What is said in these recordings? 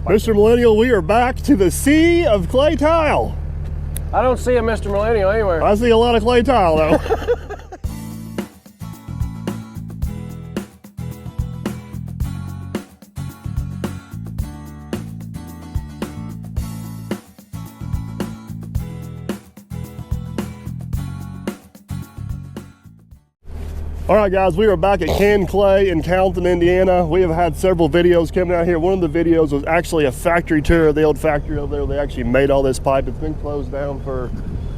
Mr. Millennial, we are back to the sea of clay tile. I don't see a Mr. Millennial anywhere. I see a lot of clay tile though. All right, guys, we are back at Can Clay in Calhoun, Indiana. We have had several videos coming out here. One of the videos was actually a factory tour of the old factory over there. They actually made all this pipe. It's been closed down for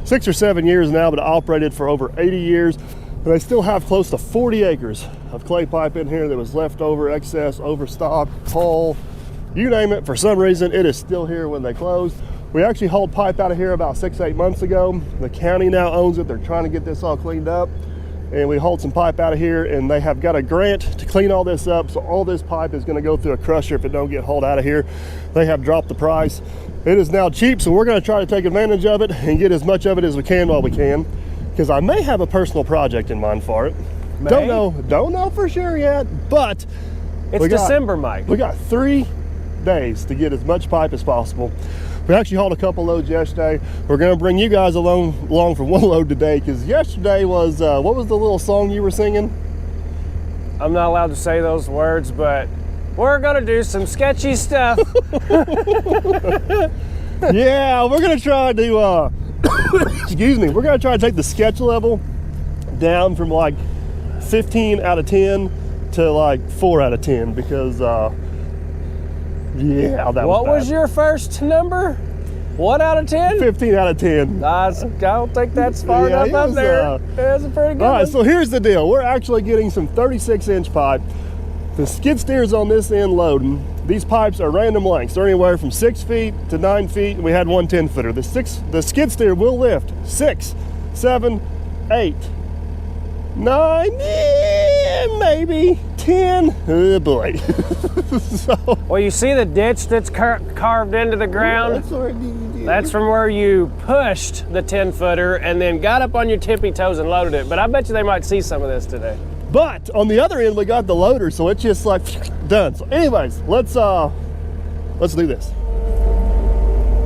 6 or 7 years now, but operated for over 80 years. And they still have close to 40 acres of clay pipe in here that was left over, excess, overstock, hull, you name it. For some reason, it is still here when they closed. We actually hauled pipe out of here about 6-8 months ago. The county now owns it. They're trying to get this all cleaned up. And we hauled some pipe out of here, and they have got a grant to clean all this up, so all this pipe is going to go through a crusher if it don't get hauled out of here. They have dropped the price. It is now cheap, so we're going to try to take advantage of it and get as much of it as we can while we can, because I may have a personal project in mind for it. May? Don't know for sure yet, but it's December, Mike. We got 3 days to get as much pipe as possible. We actually hauled a couple loads yesterday. We're going to bring you guys along for one load today, because yesterday was, what was the little song you were singing? I'm not allowed to say those words, but we're going to do some sketchy stuff. Yeah, we're going to try to, excuse me, we're going to try to take the sketch level down from like 15 out of 10 to like 4 out of 10, because, yeah, that was What bad. was your first number? 1 out of 10? 15 out of 10. I don't think that's far Yeah, enough up there. That's a pretty good All right, one. so here's the deal. We're actually getting some 36-inch pipe. The skid steer's on this end loading. These pipes are random lengths. They're anywhere from 6 feet to 9 feet. We had one 10-footer. The skid steer will lift 6, 7, 8, 9, maybe 10. Oh boy. So, Well, you see the ditch that's carved into the ground? That's from where you pushed the 10-footer and then got up on your tippy toes and loaded it. But I bet you they might see some of this today. but on the other end, we got the loader, so it's just like done. So anyways, let's do this.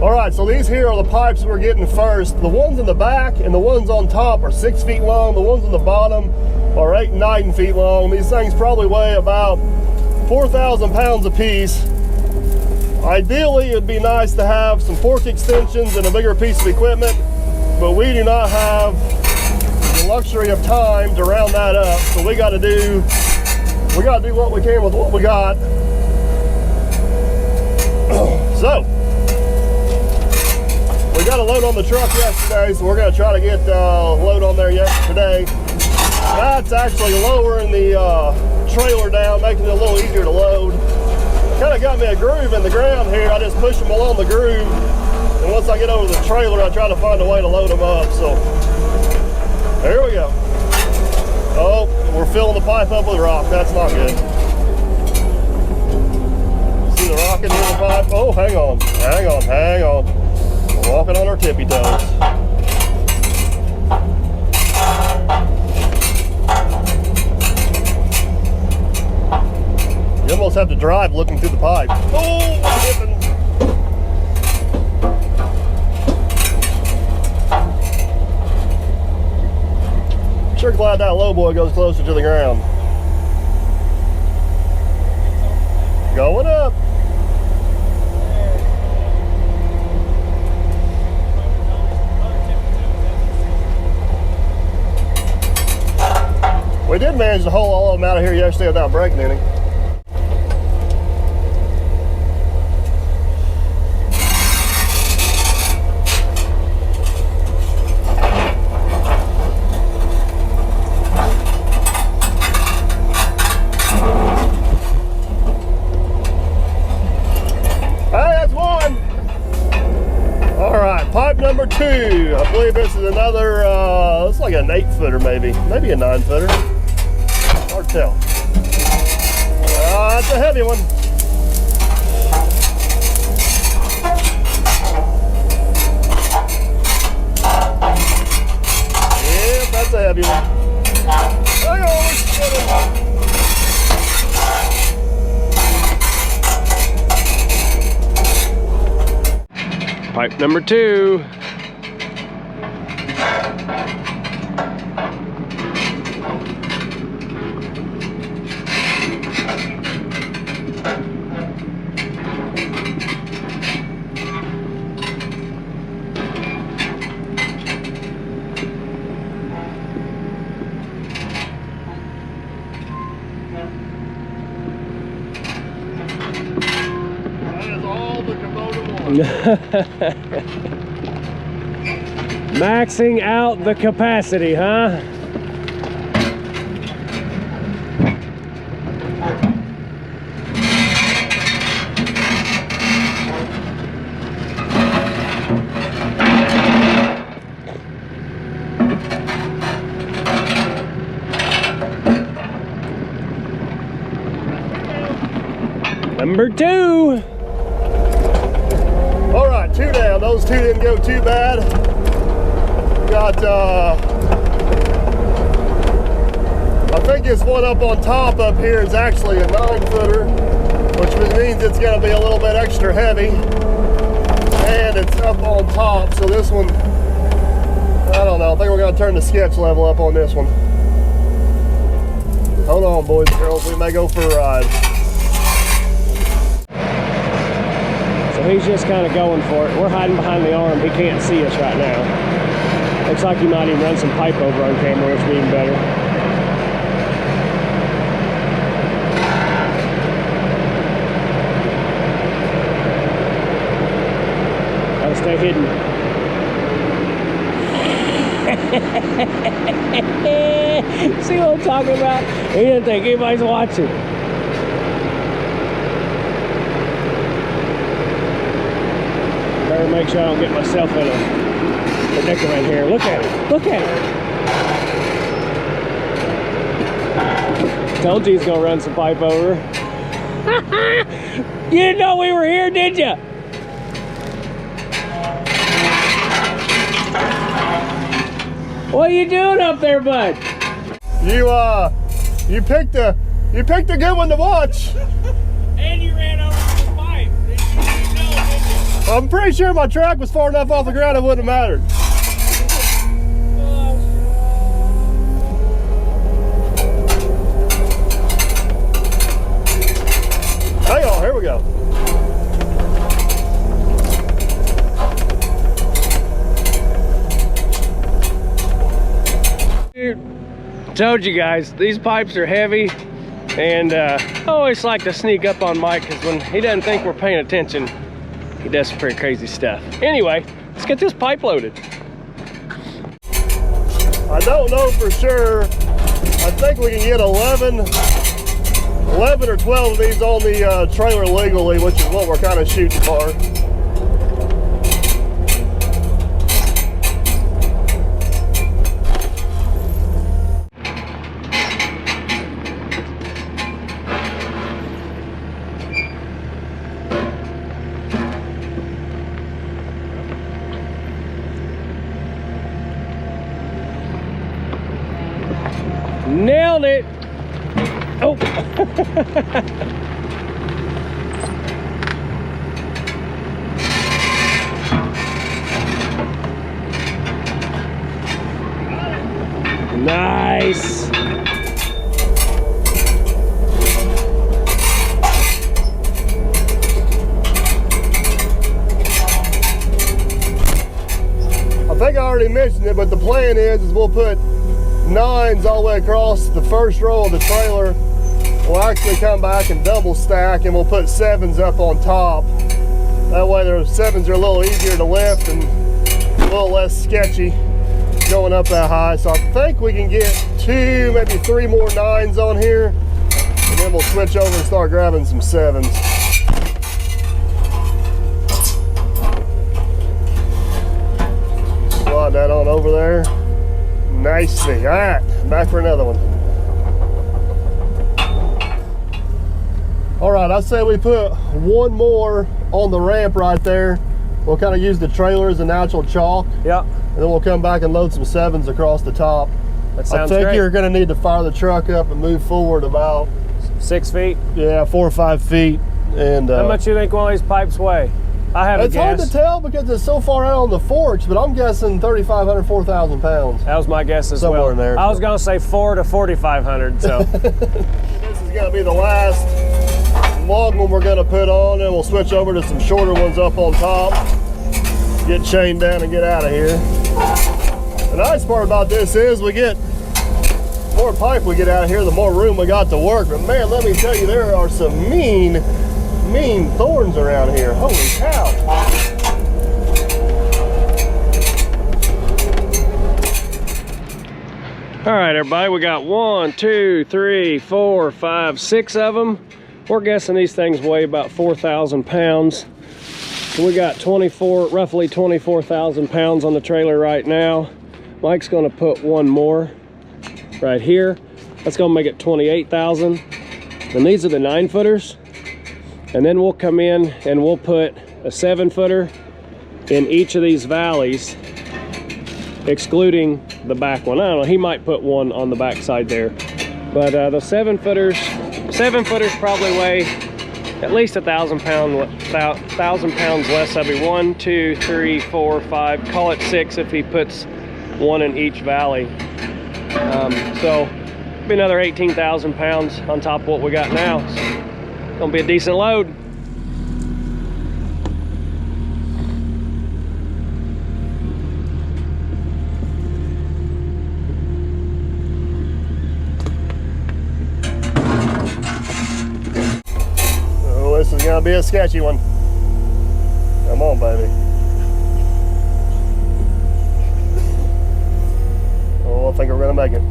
All right, so these here are the pipes we're getting first. The ones in the back and the ones on top are 6 feet long. The ones on the bottom are 8 and 9 feet long. These things probably weigh about 4,000 pounds a piece. Ideally, it'd be nice to have some fork extensions and a bigger piece of equipment, but we do not have the luxury of time to round that up. So we got to do what we can with what we got. So we got a load on the truck yesterday, so we're going to try to get a load on there today. That's actually lowering the trailer down, making it a little easier to load. Kind of got me a groove in the ground here. I just push them along the groove, and once I get over the trailer, I try to find a way to load them up. So there we go. Oh, we're filling the pipe up with rock. That's not good. See the rock in here in the pipe? Oh, hang on. We're walking on our tippy toes. You almost have to drive looking through the pipe. Oh, I'm dipping. Sure glad that low boy goes closer to the ground. Going up. We did manage to haul all of them out of here yesterday without breaking any. Pipe number 2. I believe this is another, it's like an 8-footer maybe a 9-footer. Hard to tell. That's a heavy one. Yep, that's a heavy one. Hang on, we're spinning. Pipe number 2. Maxing out the capacity, huh? Number 2. All right, 2 down. Those 2 didn't go too bad. Got, I think this one up on top up here is actually a 9-footer, which means it's gonna be a little bit extra heavy. And it's up on top, so this one, I don't know, I think we're gonna turn the sketch level up on this one. Hold on, boys and girls, we may go for a ride. So he's just kind of going for it. We're hiding behind the arm. He can't see us right now. Looks like he might even run some pipe over on camera, which would be even better. Gotta stay hidden. See what I'm talking about? He didn't think anybody's watching. Better make sure I don't get myself in a predicament here. Look at it. Look at it. Told you he's gonna run some pipe over. You didn't know we were here, did you? What are you doing up there, bud? You picked a good one to watch. And you ran over the pipe. You didn't know, did you? I'm pretty sure my track was far enough off the ground it wouldn't have mattered. Hang on, here we go. Dude, told you guys, these pipes are heavy, and I always like to sneak up on Mike because when he doesn't think we're paying attention, he does some pretty crazy stuff. Anyway, let's get this pipe loaded. I don't know for sure. I think we can get 11 or 12 of these on the trailer legally, which is what we're kind of shooting for. Nailed it. Oh. Nice. I think I already mentioned it, but the plan is we'll put 9s all the way across the first row of the trailer. We'll actually come back and double stack, and we'll put 7s up on top. That way the 7s are a little easier to lift and a little less sketchy going up that high. So I think we can get 2, maybe 3 more 9s on here, and then we'll switch over and start grabbing some 7s. Slide that on over there. Nicely. All right, back for another one. All right, I say we put 1 more on the ramp right there. We'll kind of use the trailer as a natural chalk. Yeah. And then we'll come back and load some 7s across the top. That sounds great. I think great. you're going to need to fire the truck up and move forward about 6 feet. Yeah, 4 or 5 feet. And how much do you think one of these pipes weigh? I have a It's hard to guess. tell because it's so far out on the forks, but I'm guessing 3,500, 4,000 pounds. That was my guess as Somewhere well. in there. I was gonna say 4 to 4,500. So This is gonna be the last long one we're gonna put on, and we'll switch over to some shorter ones up on top. Get chained down and get out of here. The nice part about this is we get more pipe we get out of here, the more room we got to work. But man, let me tell you, there are some mean thorns around here. Holy cow. all right, everybody, we got 1, 2, 3, 4, 5, 6 of them. We're guessing these things weigh about 4,000 pounds. So we got roughly 24,000 pounds on the trailer right now. Mike's gonna put one more right here. That's gonna make it 28,000. And these are the 9-footers. And then we'll come in and we'll put a 7-footer in each of these valleys, excluding the back one. I don't know, he might put one on the back side there. But the 7-footers probably weigh at least 1,000 pounds less. That'd be 1, 2, 3, 4, 5, call it 6 if he puts one in each valley. So be another 18,000 pounds on top of what we got now. So, gonna be a decent load. Oh, this is gonna be a sketchy one. Come on, baby. Oh, I think we're gonna make it.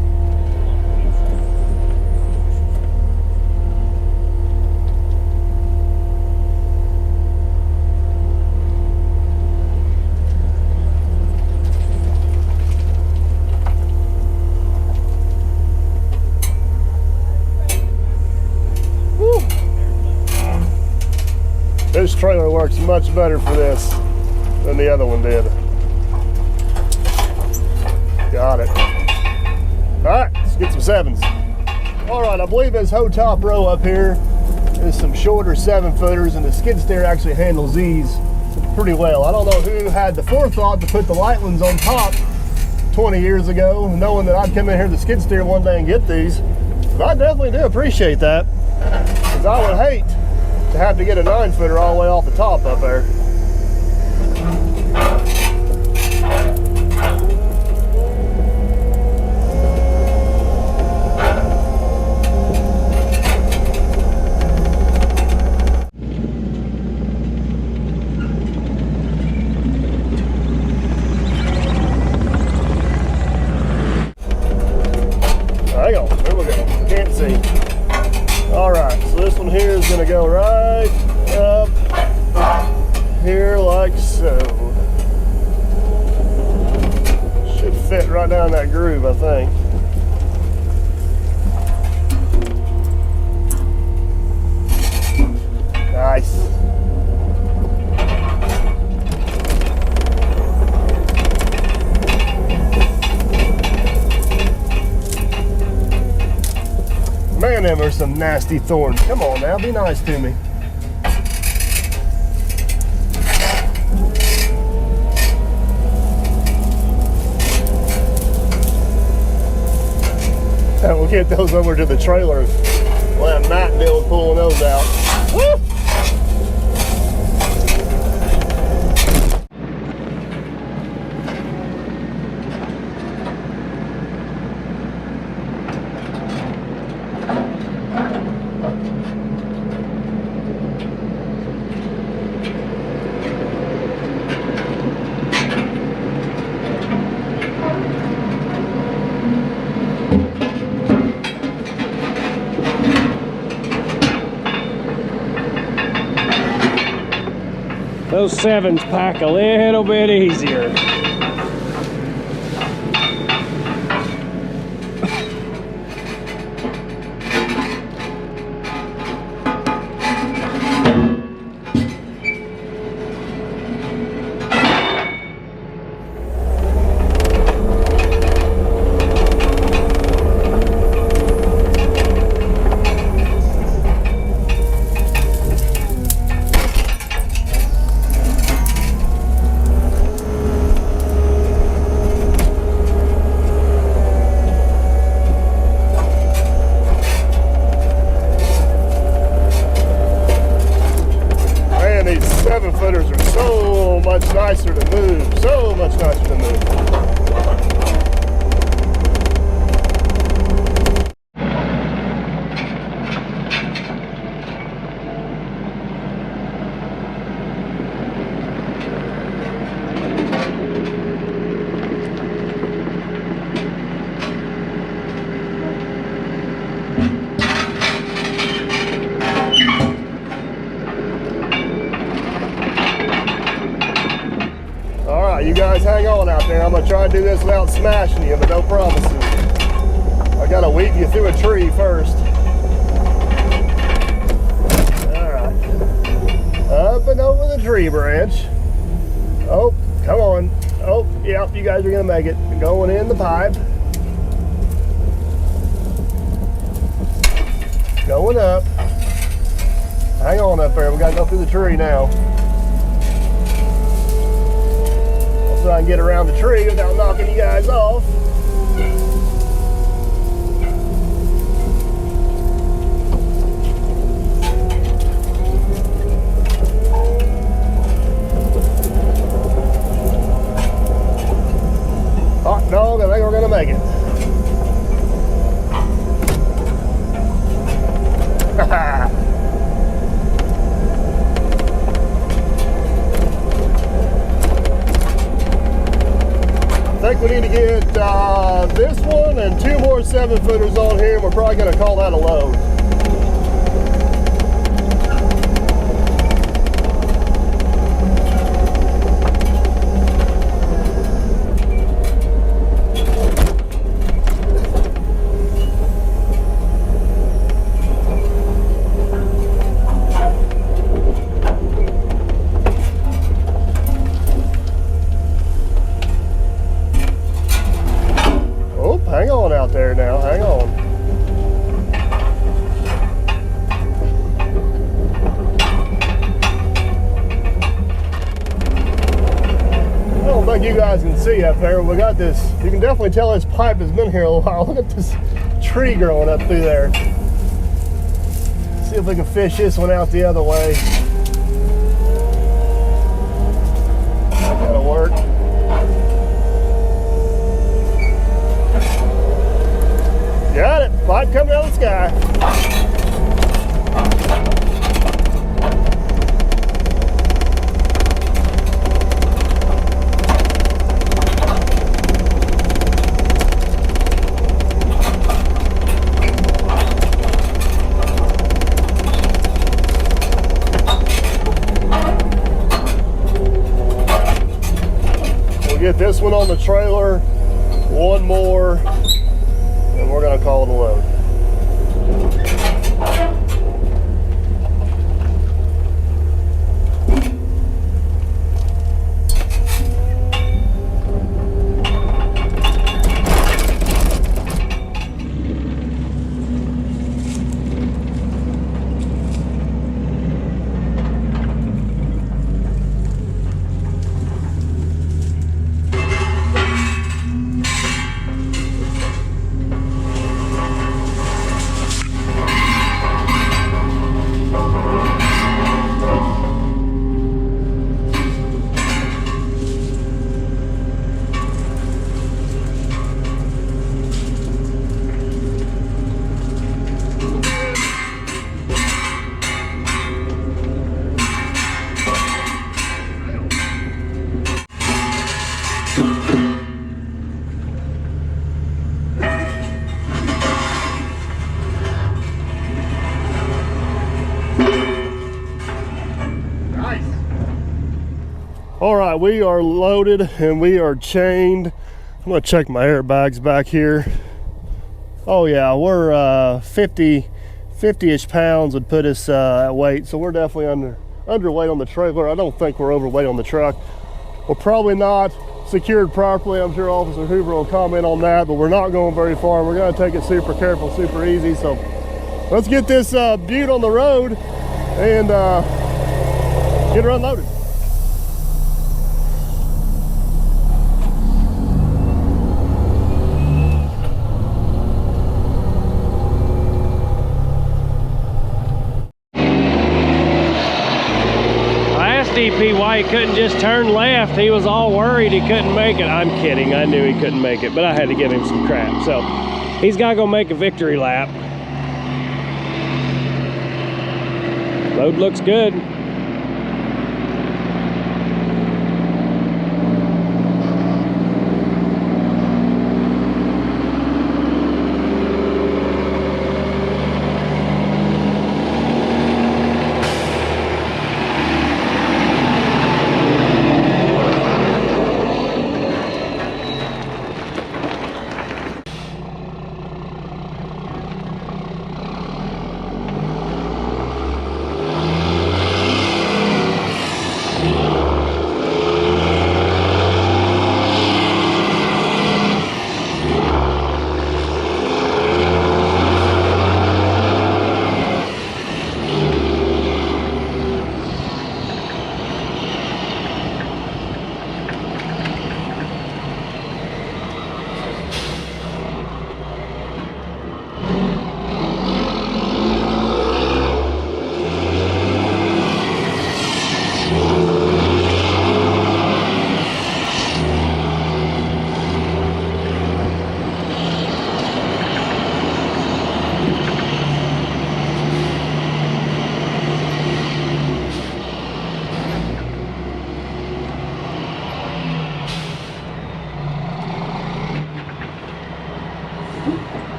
This trailer works much better for this than the other one did. Got it. All right, let's get some 7s. All right, I believe this whole top row up here is some shorter 7-footers, and the skid steer actually handles these pretty well. I don't know who had the forethought to put the light ones on top 20 years ago, knowing that I'd come in here to the skid steer one day and get these. But I definitely do appreciate that, because I would hate to have to get a 9-footer all the way off the top up there. Hang on, there we go. Can't see. All right, so this one here is gonna go right up here like so. Should fit right down that groove, I think. Nice. Man, them are some nasty thorns. Come on now, be nice to me. And we'll get those over to the trailer. We'll have Matt deal with pulling those out. Woo! Those 7s pack a little bit easier. 7-footers are so much nicer to move. So much nicer to move. You guys hang on out there. I'm gonna try to do this without smashing you, but no promises. I gotta weave you through a tree first. All right, up and over the tree branch. Oh, come on. Oh, yep, you guys are gonna make it. Going in the pipe. Going up. Hang on up there. We gotta go through the tree now. So I can get around the tree without knocking you guys off. Hot dog, I think we're gonna make it. I think we need to get this one and 2 more 7-footers on here, and we're probably going to call that a load. Hang on out there now, hang on. I don't think you guys can see up there. We got this, you can definitely tell this pipe has been here a while. Look at this tree growing up through there. See if we can fish this one out the other way. That gotta work. Got it, pipe coming out of the sky. We'll get this one on the trailer, one more, and we're gonna call it a load. All right, we are loaded and we are chained. I'm gonna check my airbags back here. Oh yeah, we're 50-ish pounds would put us at weight, so we're definitely underweight on the trailer. I don't think we're overweight on the truck. We're probably not secured properly. I'm sure Officer Hoover will comment on that, but we're not going very far. We're gonna take it super careful, super easy. So let's get this butte on the road and get her unloaded. DP why he couldn't just turn left. He was all worried he couldn't make it. I'm kidding, I knew he couldn't make it, but I had to give him some crap. So he's gotta go make a victory lap. Load looks good.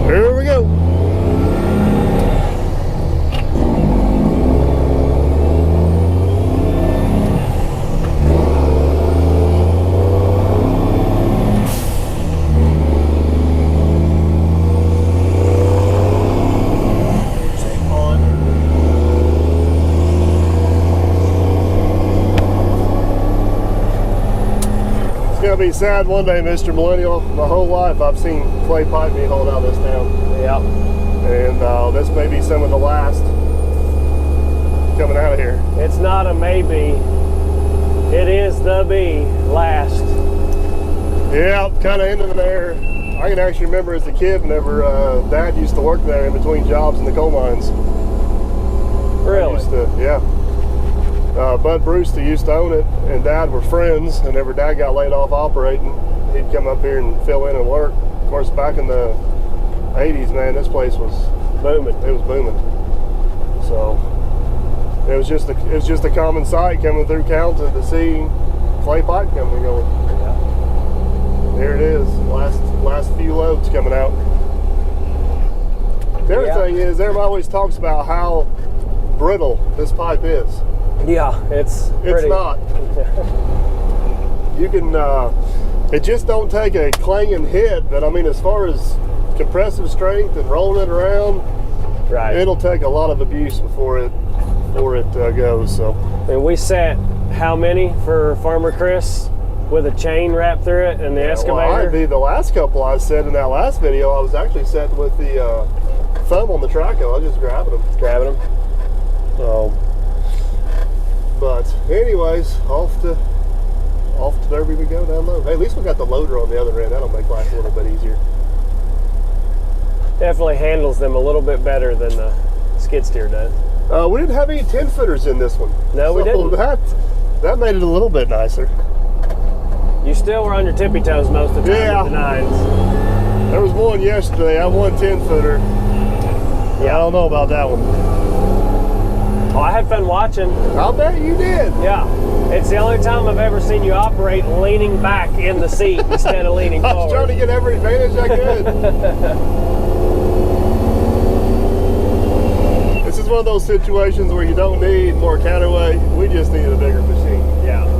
Here we go. It's gonna be sad one day, Mr. Millennial. My whole life I've seen clay pipe being hauled out of this town. Yep. And this may be some of the last coming out of here. It's not a maybe. It is the last. Yeah, kind of ending there. I can actually remember as a kid whenever Dad used to work there in between jobs in the coal mines. Really? Yeah. Bud Brewster used to own it, and Dad were friends, and whenever Dad got laid off operating, he'd come up here and fill in and work. Of course, back in the 80s, man, this place was booming. It was booming. So it was just a common sight coming through Calton to see clay pipe coming and going. Yeah. There it is. Last few loads coming out. The other thing is, everybody always talks about how brittle this pipe is. Yeah, it's not. You can, it just don't take a clanging hit, but I mean, as far as compressive strength and rolling it around, right, it'll take a lot of abuse before it goes. So, and we set how many for Farmer Chris with a chain wrapped through it and the excavator? Well, the last couple I said in that last video, I was actually setting with the thumb on the traco. I was just grabbing them. So, but anyways, off to Derby we go down low. Hey, at least we got the loader on the other end. That'll make life a little bit easier. Definitely handles them a little bit better than the skid steer does. We didn't have any 10-footers in this one. No, we didn't. That made it a little bit nicer. You still were on your tippy toes most of the time with the 9s. There was one yesterday. I won 10-footer. Yeah, I don't know about that one. Oh, I had fun watching. I'll bet you did. Yeah. It's the only time I've ever seen you operate leaning back in the seat instead of leaning forward. I was trying to get every advantage I could. This is one of those situations where you don't need more counterweight. We just needed a bigger machine. Yeah.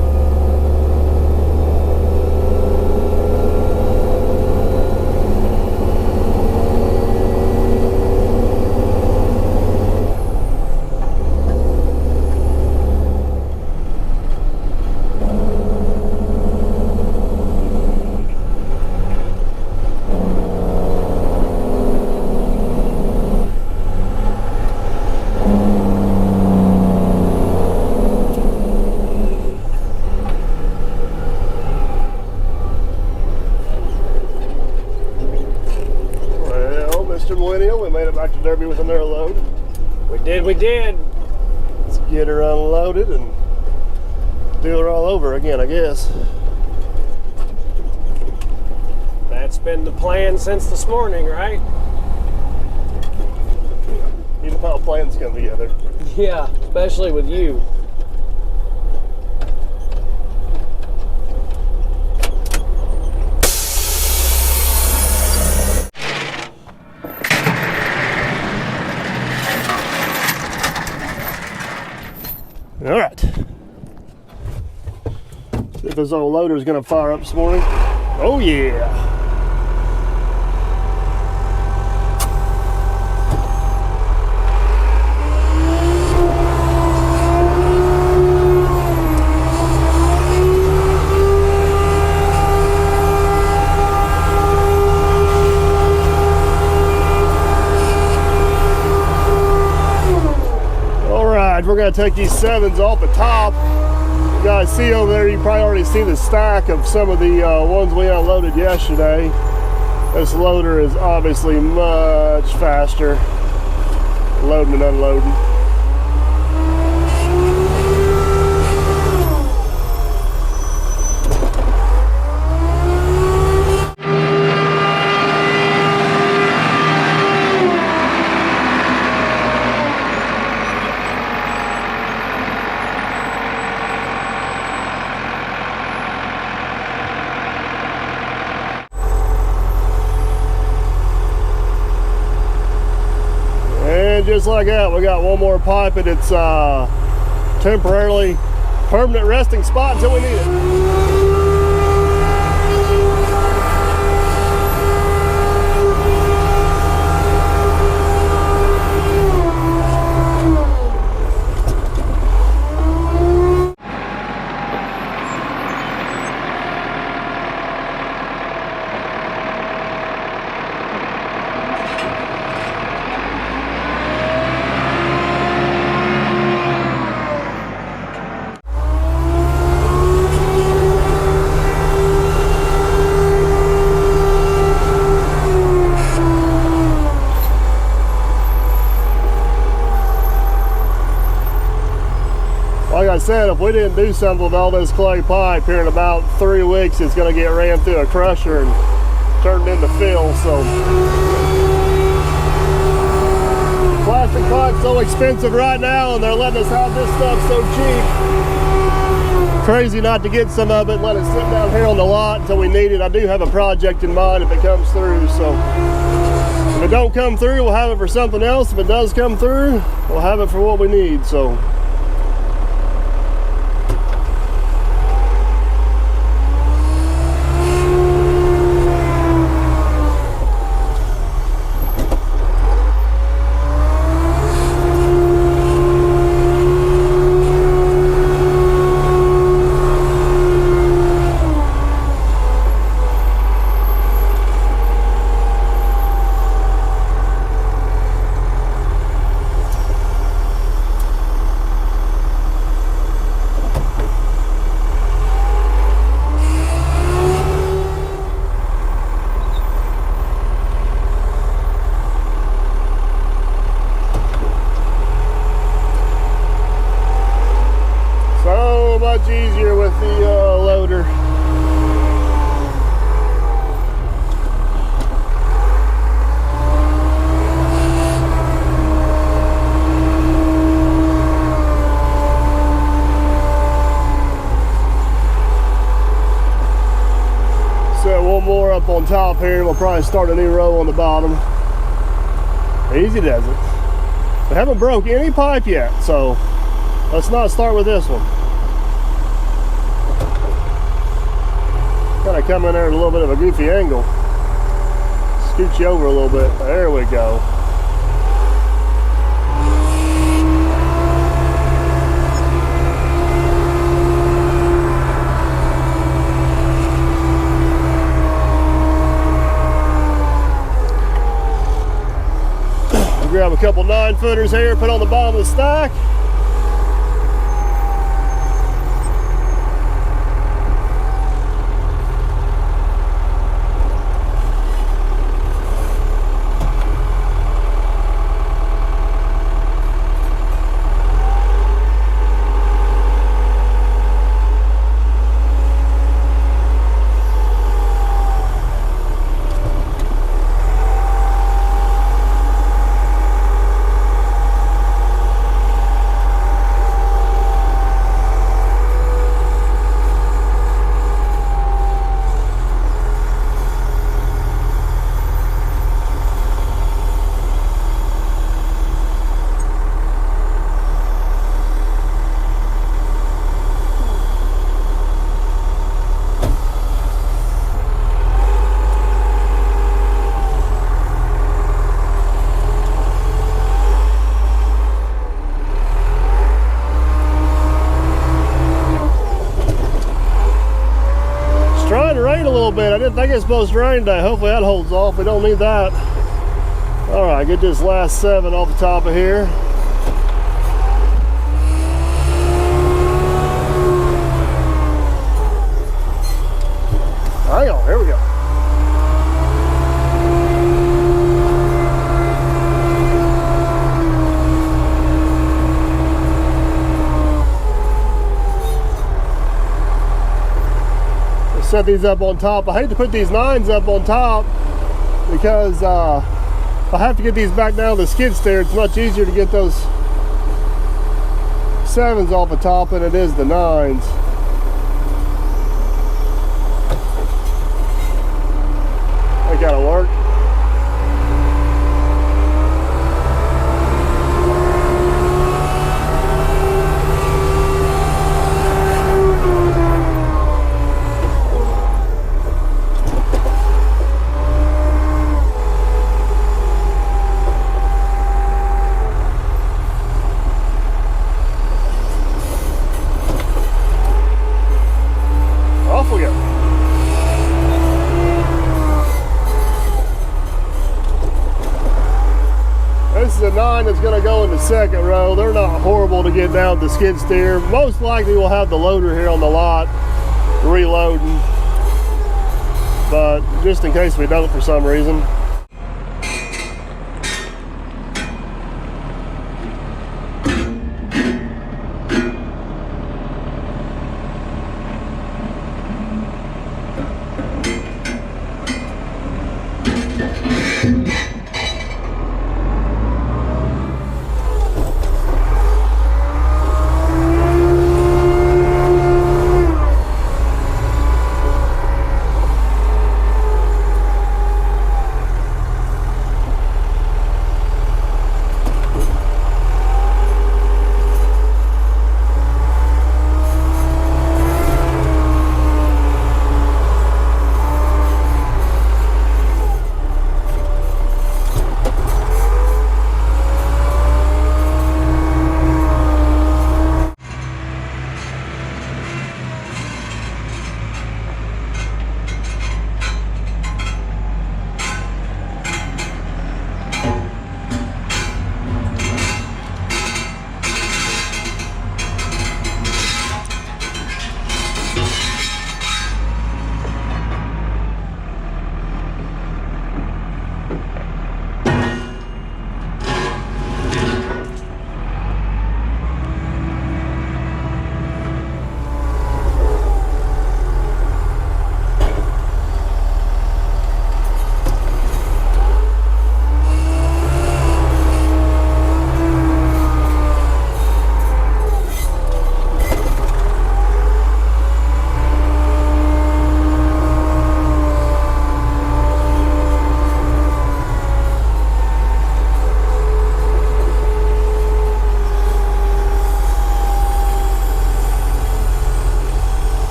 with another load. We did. Let's get her unloaded and do her all over again, I guess. That's been the plan since this morning, right? You know how plans come together. Yeah, especially with you. All right. See if this old loader is going to fire up this morning. Oh yeah. We're going to take these 7s off the top. You guys see over there, you probably already see the stack of some of the ones we unloaded yesterday. This loader is obviously much faster loading and unloading. Just like that, we got one more pipe and it's temporarily permanent resting spot until we need it. Like I said, if we didn't do something with all this clay pipe here in about 3 weeks, it's going to get ran through a crusher and turned into fill. So plastic pipe's so expensive right now, and they're letting us have this stuff so cheap. Crazy not to get some of it and let it sit down here on the lot until we need it. I do have a project in mind if it comes through. So if it don't come through, we'll have it for something else. If it does come through, we'll have it for what we need. So. Much easier with the loader. Set one more up on top here and we'll probably start a new row on the bottom. Easy does it. We haven't broke any pipe yet, so let's not start with this one. Kind of come in there at a little bit of a goofy angle. Scoot you over a little bit. There we go. Grab a couple 9-footers here, put on the bottom of the stack. I didn't think it was supposed to rain today. Hopefully that holds off. We don't need that. All right, get this last 7 off the top of here. Hang on, here we go. Set these up on top. I hate to put these 9s up on top because if I have to get these back down to the skid steer, it's much easier to get those 7s off the top than it is the 9s. That gotta work. The 9 is going to go in the second row. They're not horrible to get down the skid steer. Most likely we'll have the loader here on the lot reloading, but just in case we don't for some reason.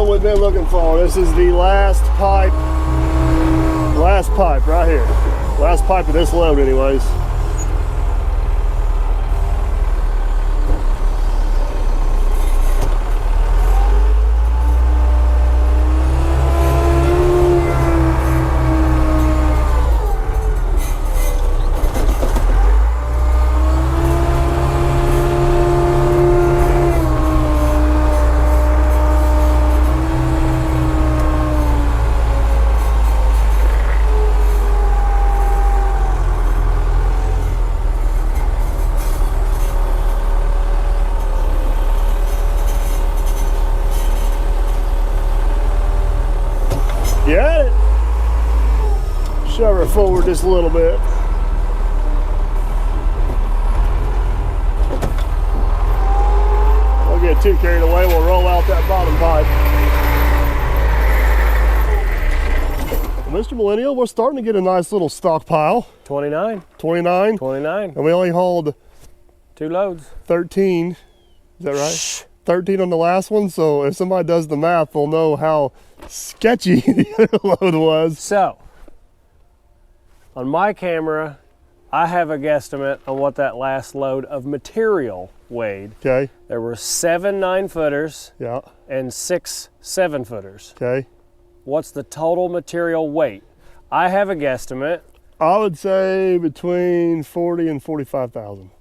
We've been looking for. This is the last pipe right here. Last pipe of this load anyways. Got it. Shove her forward just a little bit. Don't get too carried away. We'll roll out that bottom pipe. Mr. Millennial, we're starting to get a nice little stockpile. 29. 29. 29. And we only hauled 2 loads. 13. Is that right? Shh. 13 on the last one. So if somebody does the math, they'll know how sketchy the other load was. So, on my camera, I have a guesstimate on what that last load of material weighed. Okay. There were 7 9-footers Yeah. and 6 7-footers. Okay. What's the total material weight? I have a guesstimate. I would say between 40 and 45,000.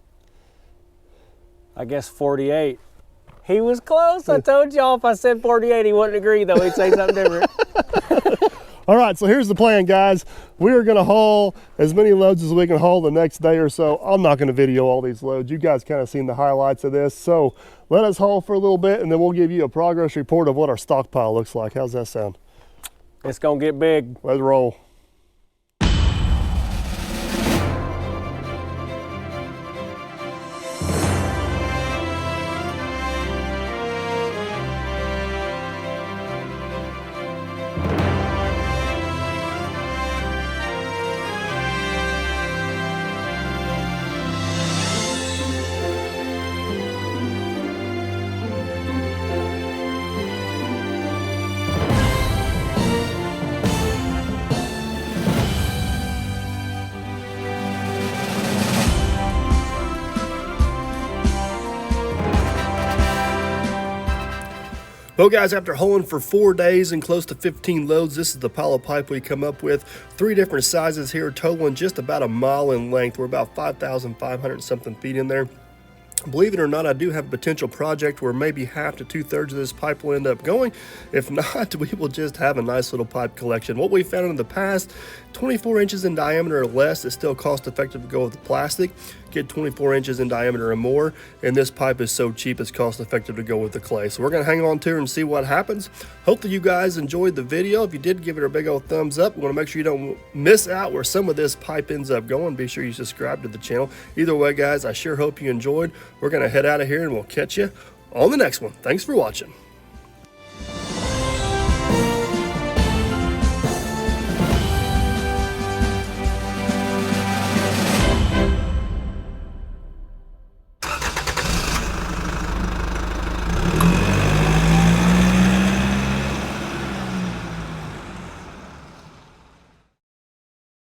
I guess 48. He was close. I told y'all if I said 48, he wouldn't agree, though. He'd say something different. All right, so here's the plan, guys. We are gonna haul as many loads as we can haul the next day or so. I'm not gonna video all these loads. You guys kind of seen the highlights of this. So let us haul for a little bit and then we'll give you a progress report of what our stockpile looks like. How's that sound? It's gonna get big. Let's roll. Well, guys, after hauling for 4 days and close to 15 loads, this is the pile of pipe we come up with. 3 different sizes here, totaling just about a mile in length. We're about 5,500 something feet in there. Believe it or not, I do have a potential project where maybe half to 2/3 of this pipe will end up going. If not, we will just have a nice little pipe collection. What we found in the past, 24 inches in diameter or less, is still cost effective to go with the plastic. Get 24 inches in diameter or more, and this pipe is so cheap it's cost effective to go with the clay. So we're gonna hang on to it and see what happens. Hopefully you guys enjoyed the video. If you did, give it a big old thumbs up. We wanna make sure you don't miss out where some of this pipe ends up going. Be sure you subscribe to the channel. Either way, guys, I sure hope you enjoyed. We're gonna head out of here and we'll catch you on the next one. Thanks for watching.